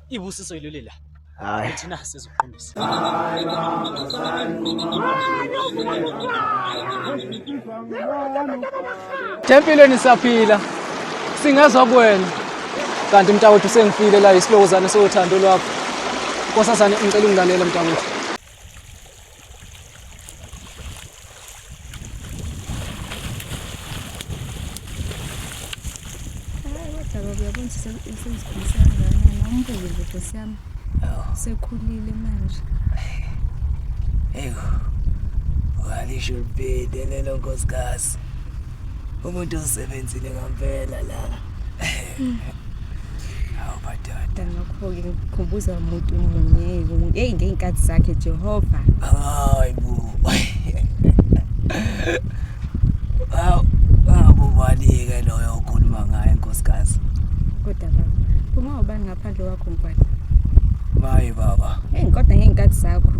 ibusiso yileli la. Hayi. Thina sizokuqondisa. Tempilweni siyaphila. Singezwa kuwena. Kanti mntakwethu sengifile la isilokozana sothando lwakho. Nkosazana ngicela ungilalela mntakwethu. Uyabona sesikhulisa kangakanani awumbuke nje Nkosi yami sekhulile manje walisho ubhede lelo nkosikazi umuntu osebenzile ngempela la awu badada ngakho-ke ngikhumbuza umuntu munye ngey'nkathi zakhe Jehova hayi bo awubalike loyo okhuluma ngaye nkosikazi kodwa baba kungawubani ngaphandle kwakho mkwala maye baba kodwa ngey'nkathi zakho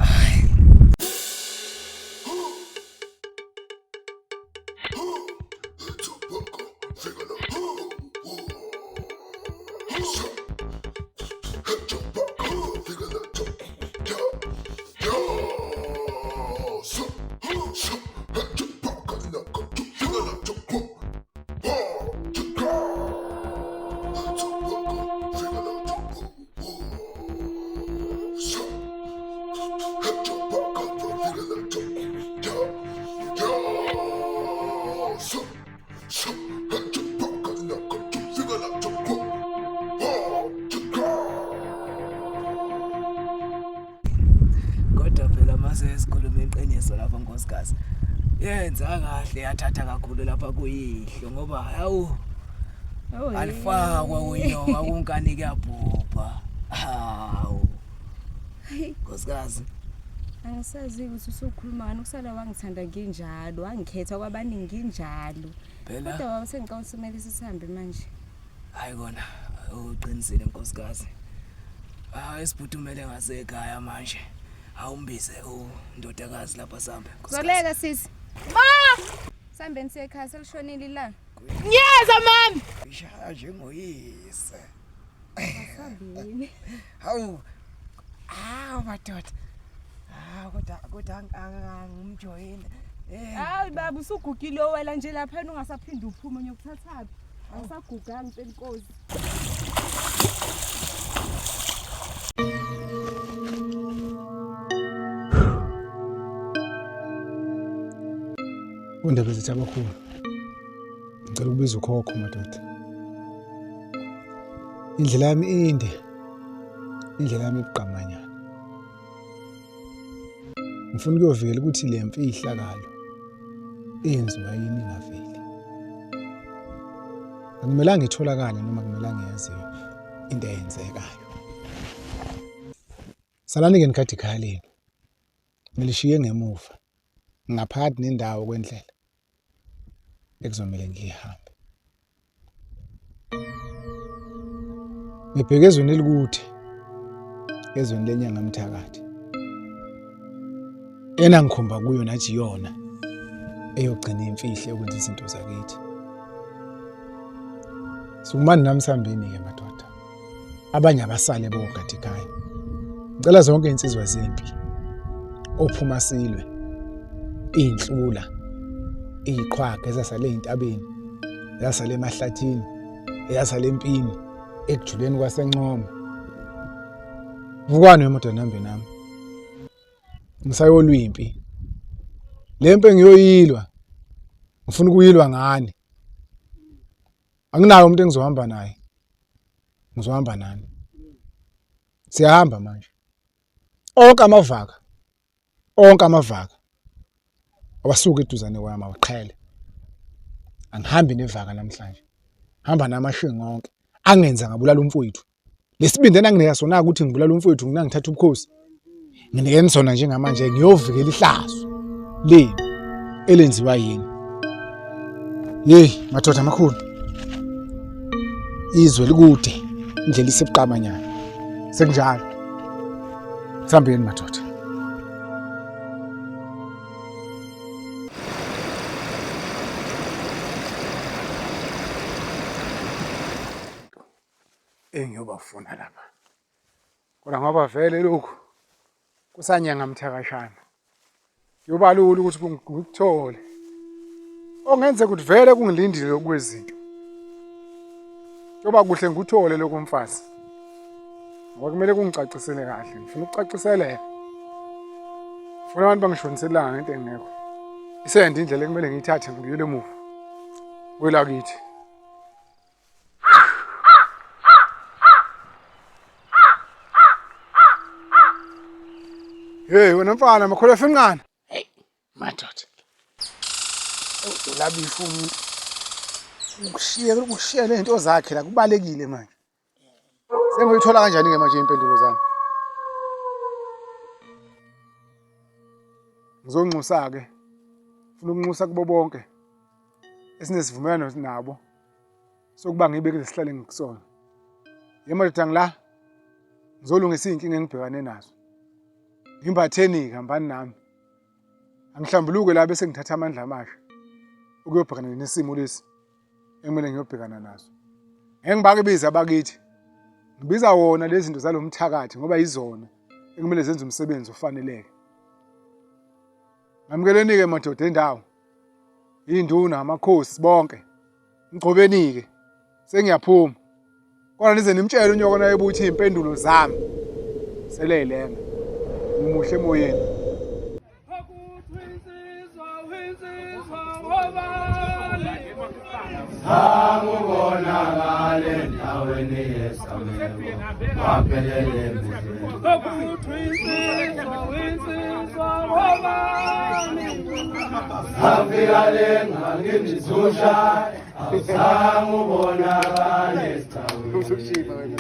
Sikhuluma iqiniso lapha nkosikazi yenza kahle yathatha kakhulu lapha kuyihlo ngoba hawu alifakwa kunyoka kunkani kuyabhubha hawu nkosikazi angisazi ukuthi usukhuluma ngani ukusala wangithanda nginjalo wangikhetha kwabaningi njalo kodwa baba sengicela usimele sihambe manje hayi kona uqinisile nkosikazi esiphuthumele ngasekhaya manje awumbize undodakazi lapha sambe Zoleka sisi ma sambeni sekhaya selishonile ilanga Nyeza mami ishaje ngoyise asambeni hawu madoda kodwa angumjoyini hayi baba usugugile owela nje lapha ungasaphindi uphume nyokuthathaphi awusaguganga ngicela inkosi Undaba zethu abakhulu. Ngicela ukubiza ukhokho madoda. Indlela yami inde. Indlela yami ibuqamanyana. Ngifuna ukuyovikela ukuthi le mfi ihlakalo enziwa yini ingaveli. Akumelanga itholakale noma akumelanga yaziwe into eyenzekayo. Salani ke nikathi ikhaya lenu. Nilishiye ngemuva. Ngaphakathi nendawo kwendlela. Ekuzomela ngihambe. Ngibheke ezweni elikude. Ezweni lenyanga mthakathi. Ena ngikhomba kuyo nathi yona eyogcina imfihlo ukwenza izinto zakithi. Sukumani namsambeni ke madoda. Abanye abasale bogada ekhaya. Ngicela zonke insizwa zempi. Ophuma silwe. Inhlula. Iqhwaga ezasale entabeni. Yasale emahlathini. Yasale empini. Ekujuleni kwaseNcoma. Vukani wemoto nambe nami. Ngisayolwimpi. Lempe ngiyoyilwa. Ngifuna ukuyilwa ngani. Anginayo umuntu engizohamba naye. Ngizohamba nani. Siyahamba manje. Onke amavaka. Awasuka eduzane kwami awaqhele. Angihambi nevaka namhlanje. Hamba namashinga onke. Angenza ngabulala umfowethu. Lesibindena nginika sona ukuthi ngibulala umfowethu ngingangithatha ubukhosi. Nginikeni sona njengamanje ngiyovikela ihlazo le elenziwa yini. Hey madoda amakhulu. Izwe likude indlela isebuqamanyana. Sekunjalo. Sambeni madoda. Engiyobafuna lapha Kodwa ngoba vele lokhu kusanyanga mthakashana. Kuyoba lula ukuthi ngikuthole. Ongenze ukuthi vele kungilindile okwezinto. Kuyoba kuhle ngikuthole lokho mfazi. Ngoba kumele kungicacisele kahle. Ngifuna ukucaciseleka. Ngifuna abantu bangishoniselanga ngento engekho. Isende indlela ekumele ngiyithathe ngiyele emuva. Wela kithi. Hey wena mfana makholefa emncane. Hey madoda. Ulabisha umuntu. Ukushiya lento zakhe la kubalekile manje. Sengoyithola kanjani ke manje impendulo zami? Ngizonxusa ke. Ufuna ukunxusa kubo bonke. Esinesivumelano nabo. Sokuba ngibeke lesihlale ngikusona. Yemadoda ngila. Ngizolungisa inkinga engibhekane nazo. Ngimbatheni hambani nami. Angihlambuluke la bese ngithatha amandla amasha. Ukuyobhekana nesimo lesi ekumele ngiyobhekana nazo. Engibake biza abakithi. Ngibiza wona lezi zinto zalomthakathi ngoba izona ekumele zenze umsebenzi ofaneleke. Ngamkeleni ke madoda endawo. Induna amakhosi bonke. Ngigcobeni ke. Sengiyaphuma. Kodwa nize nimtshele unyoko naye ubuthi impendulo zami selelenga. Umuhle emoyeni. Angubonakale endaweni yesamelo waphelele afika ngangimzusha awusangubonakale esithaweni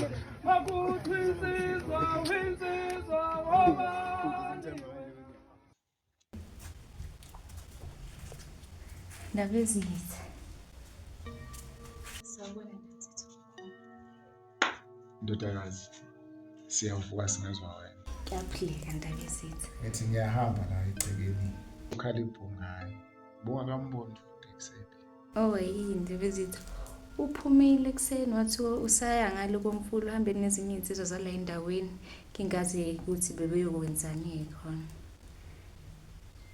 Ndabezitha. Ndodakazi siyavuka singezwa wena. Kuyaphileka Ndabezitha. Ethi ngiyahamba la egcekeni. Ukhalipho ngayo. Buka kamboni futhi ekusephi. Oh yini Ndabezitha. Uphumile ekseni wathi usaya ngalo komfulo uhambeni nezinye insizwa zala endaweni. Ngingazi ukuthi bebeyokwenzani khona.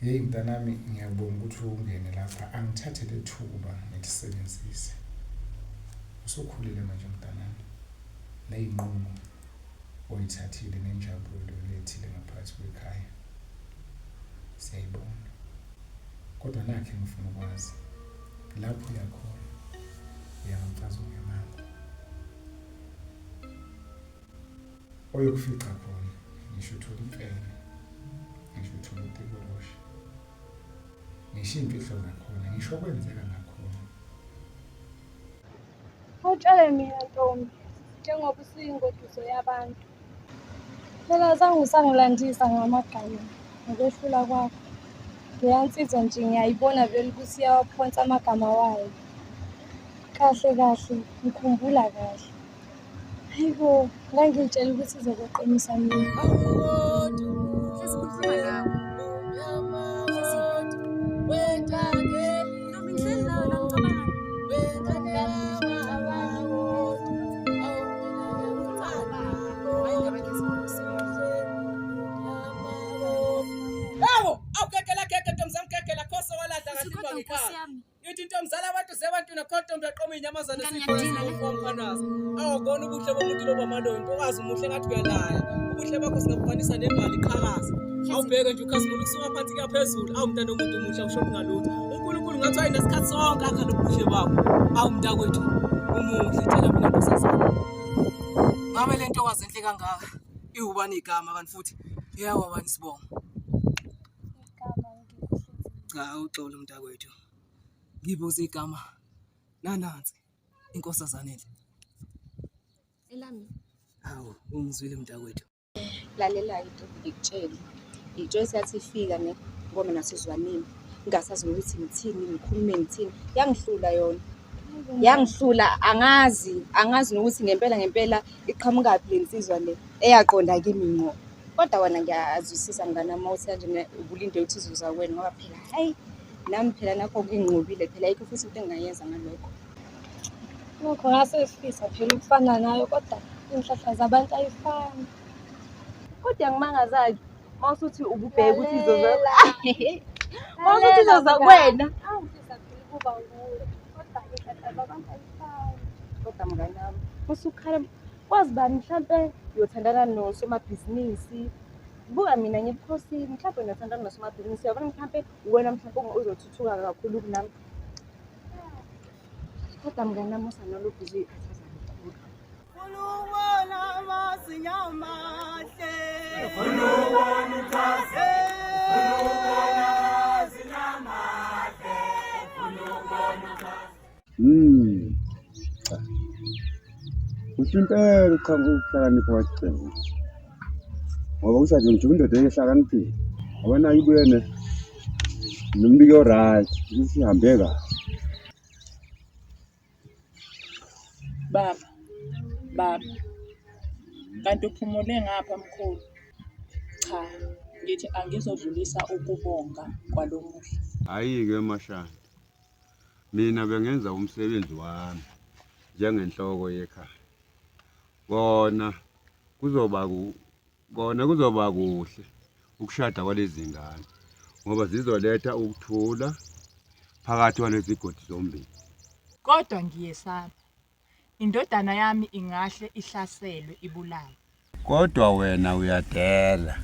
Hey mntanami ngiyabonga ukuthi ungene lapha angithathe lethuba ngilisebenzise. Usukhulile manje mntanami. Le inqumo oyithathile nenjabulo lethile ngaphansi kwekhaya. Siyayibona. Kodwa nakhe ngifuna ukwazi lapho uyakhona. Uyamfaza ngemali. Oyokufica khona ngisho uthola imfene. Ngisho uthola uTikoloshi. Ngisho imfihlo ngakhona, ngisho kwenzeka ngakhona. Awutshele mina Ntombi, njengoba usuyingoduso yabantu. Phela zange usangilandisa ngamagama ngokwehlula kwakho. Ngiyansizwa nje ngiyayibona vele ukuthi uyawaphonsa amagama wayo. Kahle kahle, ngikhumbula kahle. Hayibo, ngangitshela ukuthi uzokuqinisa mina. Ithi intomzala abantu zebantu nakhontombi yaqoma inyamazana sifanazi. Awukona ubuhle bomuntu loba amalonto, ukazi umuhle ngathi uyalaya. Ubuhle bakho singabufanisa nemali iqhakaza. Awubheke nje ukhazimula usuka phansi kuya phezulu. Awumntana omuntu umuhle usho ngalutho. uNkulunkulu ngathi wayenesikhathi sonke akha lobuhle bakho. Awumntakwethu umuhle tshela mina nkosazana. Ngabe lento kwazi enhle kangaka. Iwubani igama kanti futhi iyawabani sibonga. Cha uxolo mntakwethu. Ngibuza igama nanansi inkosazane le. Elami. Hawu ungizwile mntakwethu. Lalela into ngikutshela. Ijoyce yathi ifika ne ngoma nasizwanini. Ngingasazi ukuthi ngithini ngikhulume ngithini. Yangihlula yona. Yangihlula angazi nokuthi ngempela iqhamukapi lensizwa le eyaqonda kimi ngqo. Kodwa wena ngiyazwisisa ngana mawuthi kanje ubulinde ukuthi izuza kwena ngoba phela hayi nami phela nakho kungqobile phela ayikho futhi into engayenza ngalokho. Nokho ngase sifisa phela ukufana nayo kodwa inhlahla zabantu ayifani. Kodwa ngimangaza-ke mawusuthi ububheka ukuthi izoza Mawusuthi mawusuthi izoza kuwena. Angifisa phela ukuba nguwe. Kodwa-ke dadala abantu ayifani. Kodwa mngani wami usukhala kwazi bani mhlampe uyothandana nosomabhizinisi. Buka mina ngibukhosini mhlampe uyothandana nosomabhizinisi yabona mhlampe wena mhlampe uzothuthuka kakhulu kunami. Kodwa mngani wami usanolokhu uzikhathaza kakhulu. Usimpela ukuhlakanipha kwacebo. Ngoba usathi nje indoda ehlakaniphile. Abana ibuyene nombiko right ukuthi ihambe kahle. Baba, kanti uphumule ngapha mkhulu? Cha, ngithi angizodlulisa ukubonga kwalomuhle. Hayi-ke Mashana. Mina bengenza umsebenzi wami njengenhloko yekhaya. Kona kuzoba kuhle ukushada kwalezi ngane ngoba zizoletha ukuthula phakathi kwalezigodi zombili. Kodwa ngiyesaba. Indodana yami ingahle ihlaselwe ibulawe. Kodwa wena uyadela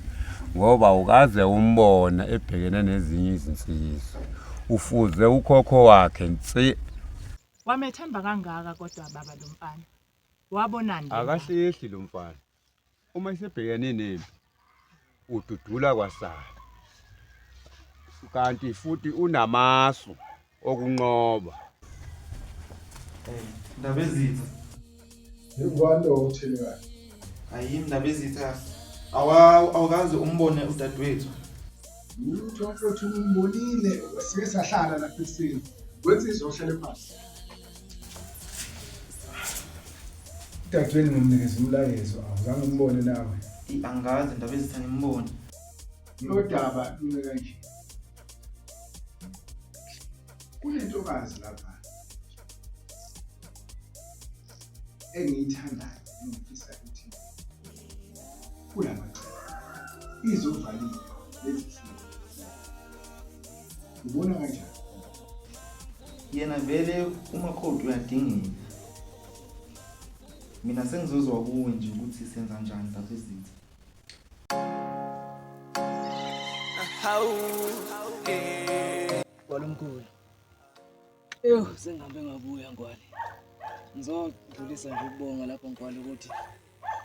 ngoba ukaze umbona ebhekene nezinye izinsizwa. Ufuze ukhokho wakhe nsi. Wamethemba kangaka kodwa baba lo mfana. Wabonani? Akahlehli lo mfana. Uma isebhekene nempi ududula kwasala. Kanti futhi unamasu okunqoba. Indaba ezitha. Ngubani lo uthelekayo? Hayi indaba ezitha. Awukazi umbone udadewethu. Utho futhi umbonile sike sahlala lapha esini. Wenza izohlala phansi. Dadweni ngomnikeza umlayezo awuzange umbone nawe. Angazi indaba ezitha ngimbone. Lo daba lune kanje. Kunentokazi lapha. Engiyithandayo ngifisa ukuthi kulamacala izovalile lezi zinto. Ubona kanjani? Yena vele uMakhodi uyadingeka. Mina sengizozwa kuwe nje ukuthi senza kanjani indaba ezitha. Kwalomkhulu. Sengihambe ngabuya ngwali. Ngizodlulisa nje ukubonga lapha ngwali ukuthi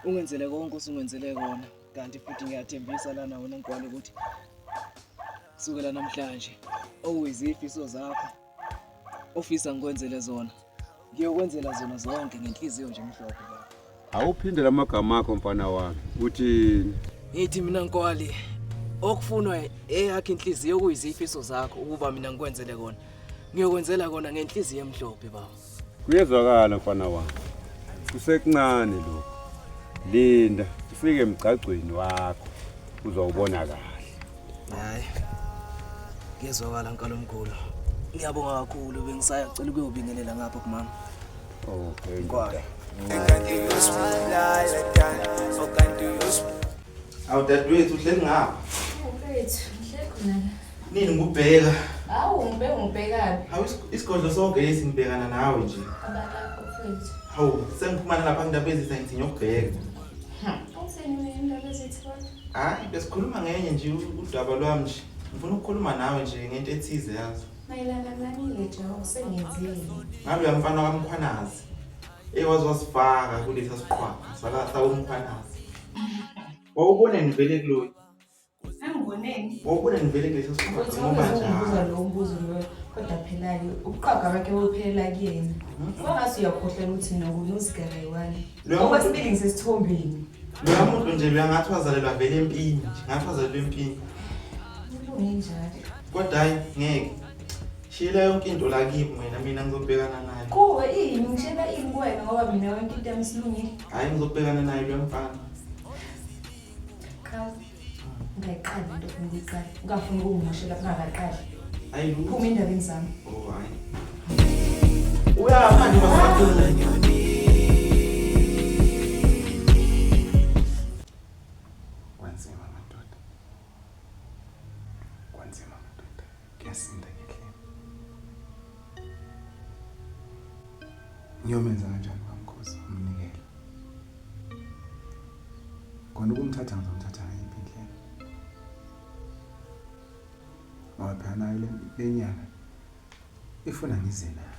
ungenzele konke usungenzele kona. Kanti futhi ngiyathembisa lana wena ngwali ukuthi kusukela namhlanje okuyizifiso zakho ofisa ngikwenzele zona. Ngiyokwenzela zona zonke ngenhliziyo nje emhlophe baba. Awuphindela amagama akho mfana wami. Uthini? Ngithi mina ngwali okufunwa eyakhe inhliziyo kuyizifiso zakho ukuba mina ngikwenzele kona. Ngiyokwenzela kona ngenhliziyo emhlophe baba. Kuyezwakala mfana wami. Kusekuncane lokho. Linda ufike emgcagcweni wakho uzowubona kahle. Hayi. Ngiyezwakala nkalomkhulu. Ngiyabonga kakhulu bengisaya cela ukuyobingelela ngapha kumama. Okay. Ngwali. Awudadewethu uhleli ngapha. Mfethu, ngihleli khona la. Nini ngubheka? Hawu ngibhekapi? Hawu isigodlo sonke lesi ngibhekana nawe nje. Abalapha mfethu. Hawu sengiphumana lapha indaba ezitha ngithi ngiyokubheka. Awutheni mina indaba ezitha? Hayi besikhuluma ngenye nje udaba lwami nje. Ngifuna ukukhuluma nawe nje ngento ethize yazo. Mayelana nani le jawu sengenzile. Ngabe uyamfana kaMkhwanazi. Ewazi wasifaka kulesa siqhwaqa sakatha uMkhwanazi. Wawubona nivele kuloyi. Angiboneni. Wawubona nivele kulesa siqhwaqa ngoba njalo. Lo mbuzo lo kodwa phela ke uqhaga bakhe uphelela kuyena. Wangase uyakhohlela ukuthi nokunuzigara yiwani. Ngoba sibili ngisesithombeni. Lo muntu nje uyangathi wazalelwa vele empini nje. Ngathi wazalelwa empini. Ungenjalo. Kodwa hayi ngeke. Shila yonke into la kimi mina ngizobhekana naye. Kuwe ini ngishela ini kuwena ngoba mina yonke into yami silungile. Hayi ngizobhekana naye lo mfana. Cha. Ngayiqala into engiyiqala. Ungafuni ukungimoshela kungakaqali. Hayi lu. Phuma endabeni zami. Oh hayi. Uyapha nje basakhuluma. Ngiyomenza kanjani kaMkhosi umnikela? Khona ukumthatha ngizomthatha ngayiphi indlela? Ngoba phela nayo le nyanga ifuna ngize nayo.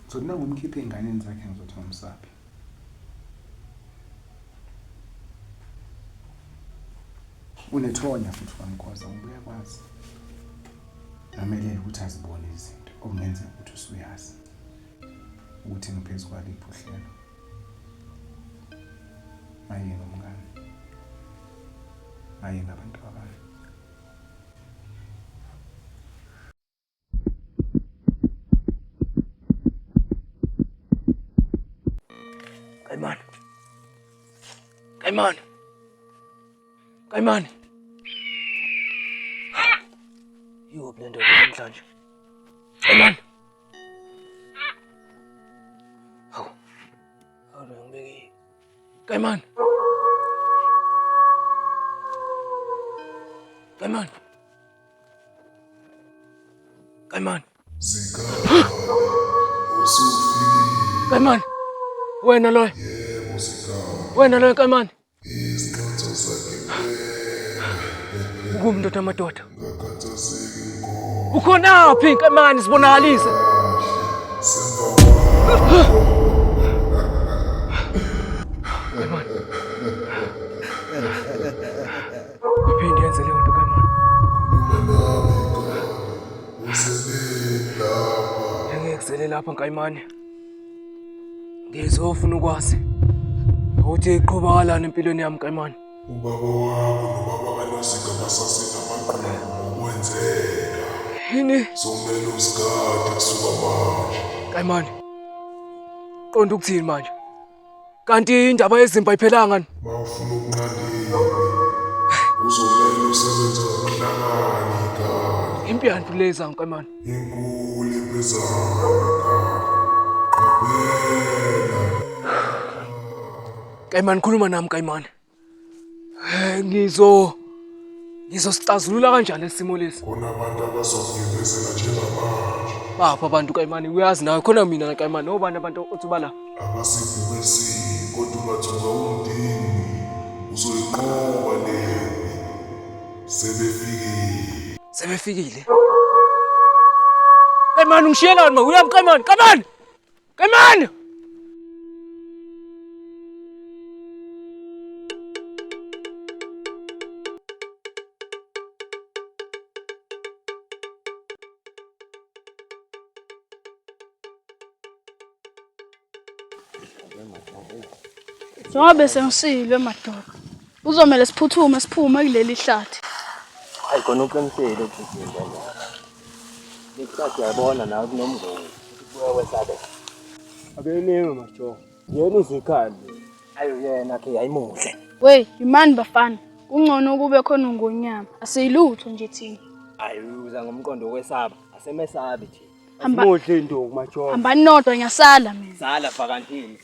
Ngizothi nangumkhipha ey'nganeni zakhe ngizothi ngumsaphi. Unethonya futhi kaMkhosi angibuye kwazi. Namelele ukuthi azibone izinto okungenza ukuthi usuyazi ukuthi ngiphezu kwaliphi uhlelo. Maye nomngane. Maye ngabantu abanye. Kayimani. Yo blendo namhlanje. Kayimani. Hawu ngibeki. Kayimani. Kayimani. Wena lo. Wena lo Kayimani. Ngumntu amadoda. Ukhona phi Kayimani sibonakalise. Uphinde yenze leyo nto Kayimani. Ngeke lapha Kayimani. Ngizofuna ukwazi ukuthi iqhubakalana empilweni yami Kayimani. Ubaba wakho nobaba kaNozika basasenamaqhubu okwenzeka. Yini? Somele usigade kusuka manje. Kayimani. Qonda ukuthini manje? Kanti indaba yezimpa ayiphelanga ni? Bafuna ukunqandini. Uzomele usebenze ngokuhlangana igadi. Impi yantu leza Kayimani. Inkulu impezayo Qaphela. Kayimani khuluma nami Kayimani. Ngizosicazulula kanjani lesimo lesi? Khona abantu abazokugibezela njengamanje. Bapha abantu Kayimani uyazi nawe khona mina Kayimani obani abantu othubala. Abasivubesi kodwa ungathuka undini. Uzoyiqoba lempi. Sebefikile. Kayimani ungishiyelani ma uyaphi Kayimani? Kayimani! Njengoba sengisilwe madoda. Uzomela siphuthume siphume kuleli hlathi. Hayi khona uqinisele ukuthi ngiyabona. Lesikhathi uyabona nawe kunomngeni. Kubuye wesabe. Abeneme majo. Yena izikhali. Ayo yena ke yayimuhle. We, imani bafana. Kungcono kube khona ungonyama. Asiyilutho nje thina. Hayi uza ngomqondo wokwesaba. Asemesabi nje. Asimuhle intombi majo. Hamba nodwa ngiyasala mina. Sala fakantini.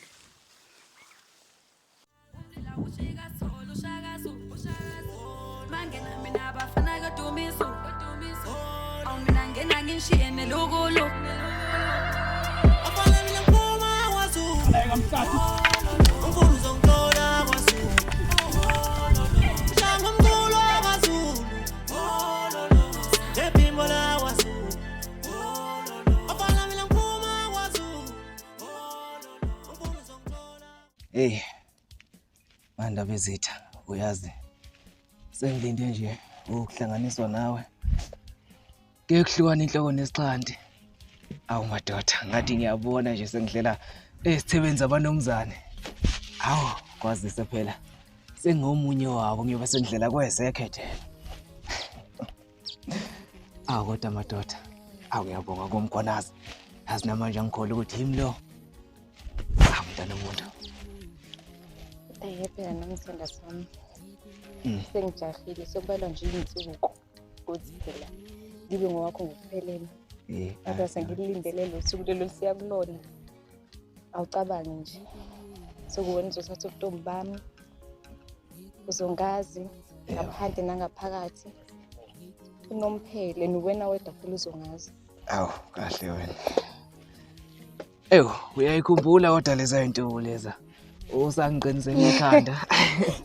Hey. Manda bezitha, uyazi. Sengilinde nje ukuhlanganiswa nawe. Ke kuhlukana inhloko nesixhanti. Awu madoda, ngathi ngiyabona nje sengidlela esithebeni zabanomzane. Awu, kwazise phela. Sengomunye wabo ngiyoba sengidlela kwesekhethe. Awu kodwa madoda. Awu ngiyabonga komkhwanazi. Yazi namanje ngikholwa ukuthi yimi lo. Awu mntana umuntu. Phela nomthanda sami. Sengijahile sokubala nje insuku ukuthi phela ngibe ngowakho ngokuphelele. Kodwa sengilindele lo suku lelo siyakulona. Awucabangi nje. Sokuwena uzothatha ubuntombi bami. Uzongazi ngaphandle nangaphakathi. Unomphele niwena wedwa phela uzongazi. Awu kahle wena. Ewu, uyayikhumbula kodwa leza zinto leza. Usangiqinisele ekhanda.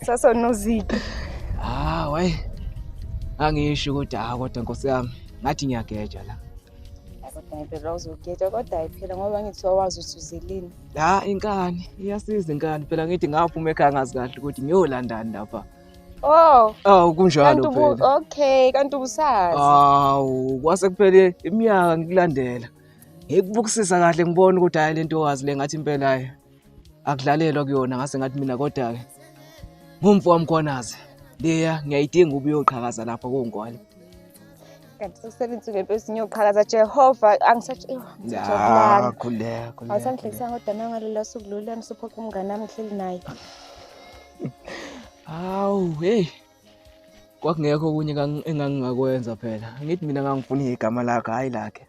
Sasonoziphi. Way. Angisho kodwa kodwa Nkosi yami, ngathi ngiyageja la. Ngempela uzogeja kodwa ayiphela ngoba ngithi wawazi ukuthi uzelini. Inkani, iyasiza inkani. Phela ngithi ngaphuma ekhaya ngazi kahle ukuthi ngiyolandani lapha. Kunjalo phela. Okay, kanti ubusazi. Kwase kuphele iminyaka ngikulandela. Ngikubukisisa kahle ngibona ukuthi hayi lento wazi le ngathi impela akudlalelwa kuyona ngase ngathi mina kodwa ke ngumfo wami Mkhwanazi. Leya ngiyayidinga ubuyoqhakaza lapha koNgwale. Kanti sekusebenzisa ngempela ngiyoqhakaza Jehova angisathi khuleka. Awusangihlekisa kodwa nangalela suku lolani suphoqa umngane nami ngihleli naye. Hey. Kwakungekho okunye engangingakwenza phela. Ngithi mina ngangifuna igama lakhe hayi lakhe.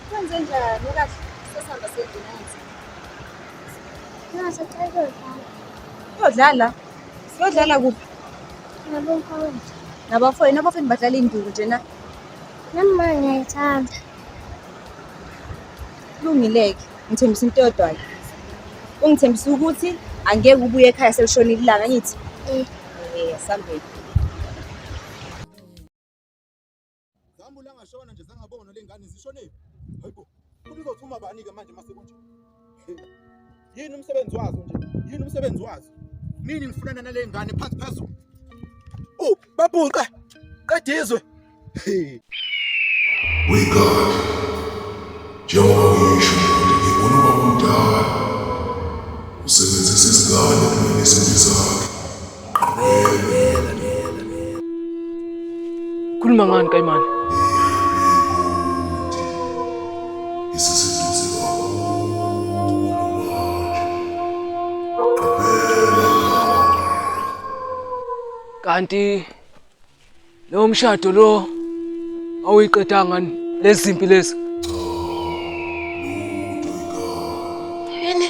Kwenze njani kahle sesihamba sedinayithi? Uyodlala? Uyodlala kuphi? Nabafowenu badlala induku nje na? Nami ngiyayithanda. Kulungileke, ngithembisa into yodwa. Ungithembisa ukuthi angeke ubuye ekhaya selishonile ilanga ngithi? Sambeni. Zambula ngashona nje sangabona lengane zishonile. Hayibo. Kulizothuma bani ke manje mase kunje? Yini umsebenzi wazo nje? Yini umsebenzi wazo? Nini ngifunana nale ngane phansi phezulu? Babuqa. Qedizwe. We God. Njengoba ngisho ngibona ubaba umdala. Usebenzisa isigane kumele izinto zakhe. Khuluma ngani Kayimani? Kanti lo mshado lo awuyiqedanga lezimpi lezi. Yini?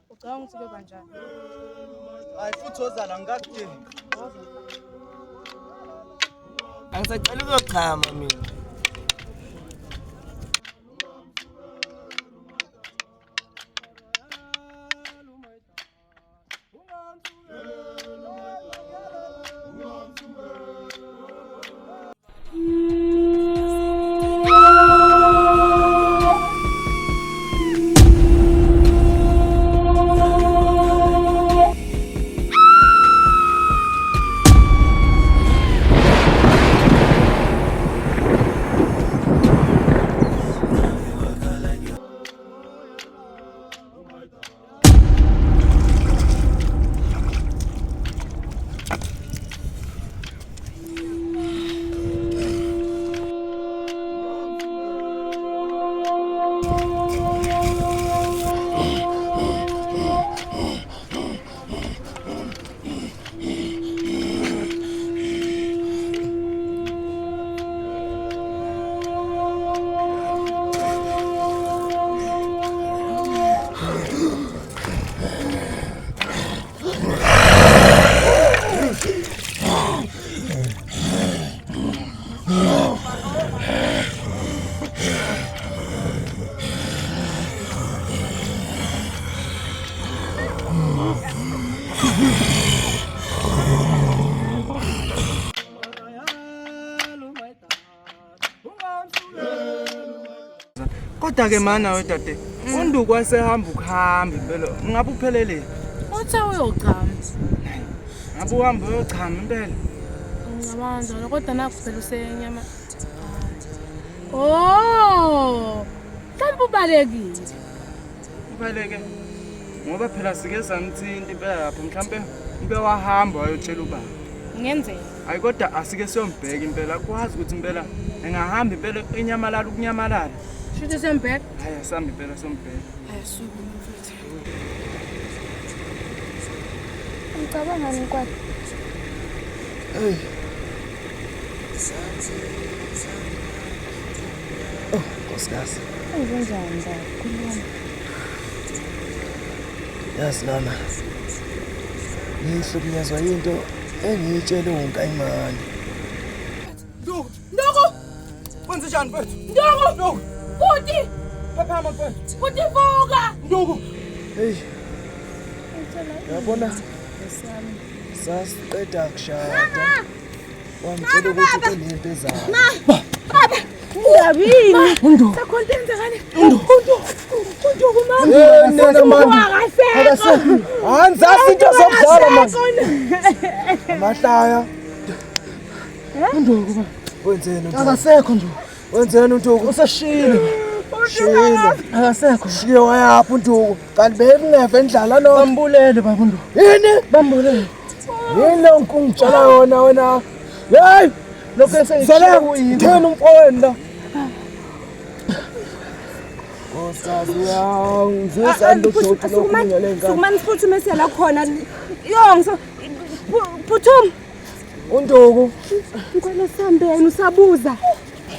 Ucabanga ukuthi kuba kanjani? Hayi futhi ozala ngakudingi. Angisacela ukuyochama mina. Kodwa ke mana wedade, unduku wasehamba ukuhamba impela. Ngabe uphelele? Uthi uyochama. Ngabe uhamba uyochama impela. Ngicabanga njalo kodwa nakho phela usenyama. Oh! Mhlawumbe ubalekile. Ubaleke. Ngoba phela sike samthinta impela lapho mhlawumbe ube wahamba wayotshela ubaba. Ngenzeka. Hayi kodwa asike siyombheka impela kwazi ukuthi impela engahamba impela enyamalala ukunyamalala. Shithe sembheka. Hayi asambe impela sombheka. Ayasuka mfethu. Ngicabanga nikwakho. Hey. Oh, nkosikazi. Ayizonjani la kulona. Yazi lana. Ngihlukunyezwa into engiyitshela uNkayimani. Nduku! Wenze njani mfethu? Nduku! Kuti! Phaphama mfethu. Kuti vuka! Nduku! Hey. Yabona? Sasiqeda kushada. Wamtshela ukuthi unempi ezayo. Baba! Ngiyabini. Sakhontente ngane. Unduku mama. Nena manje. Akasekho. Anzazi into zokudlala manje. Amahlaya. Unduku. Wenzeni Nduku? Akasekho Nduku. Wenzeni Nduku? Useshile. Shile. Akasekho. Shiye wayapha Nduku. Kanti bengeve endlala no. Bambulele baba Nduku. Yini? Bambulele. Yini ongitshela yona wena? Hey! Lokho esengitshela kuyini? Thena umfowenu la. Osazi yawo ngizisa ndodothi lokunya lengane. Sumani futhi mesela khona. Yongiso. Phuthuma. Unduku. Ngicela sambeni usabuza.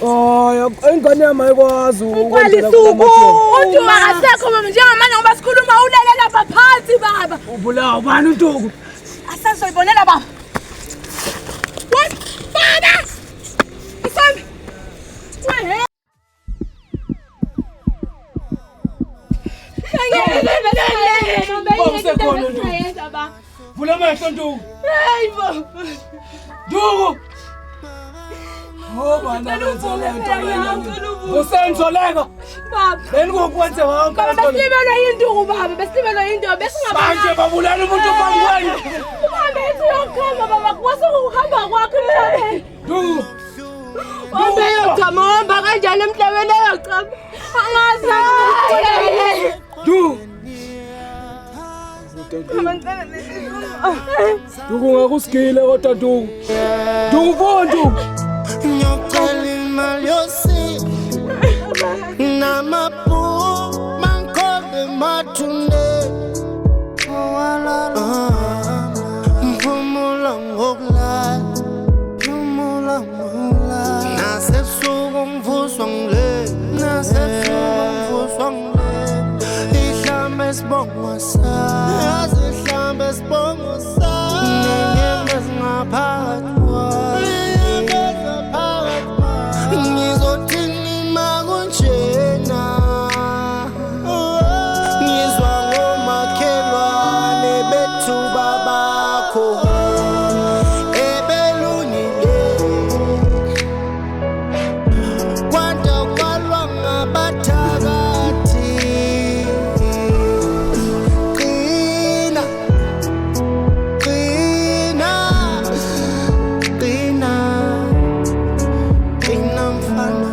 Hayi ingane yami ayikwazi ukwalisuku. Unduku akasekho mama njengamanje ngoba sikhuluma ulele lapha phansi baba. Ubulawa ubani Unduku? Asazoyibonela baba. What? Baba! Isambi. Wehe. Vula amehlo Nduku! Hey bo. Nduku! Oh bana wenzolento wena. Usenzoleka. Baba. Beningokwenze wonke. Baba besilibelwe yinduku baba, besilibelwe yinduku besingabona. Manje babulala umuntu bangwena. Baba ethi uyokhamba baba kwase ukuhamba kwakhe emhlabeni. Nduku! Baba yochama uhamba kanjani emhlabeni yochama? Angazi. Nduku! Nduku ngakusigile kodwa Nduku. Nduku vuka Nduku. Ngiyocela imali yosizo namaphupha mangikhombe emathuneni mphumula ngokulala nasebusuku ngivuswa ngile ihlambe esibongo sami nenyembe ezingaphakathi ngizothini makunjena ngizwa ngomakhelwane bethu babakho ebelungile kwanda kwalwa ngabathakathi qina qina qina qina mfana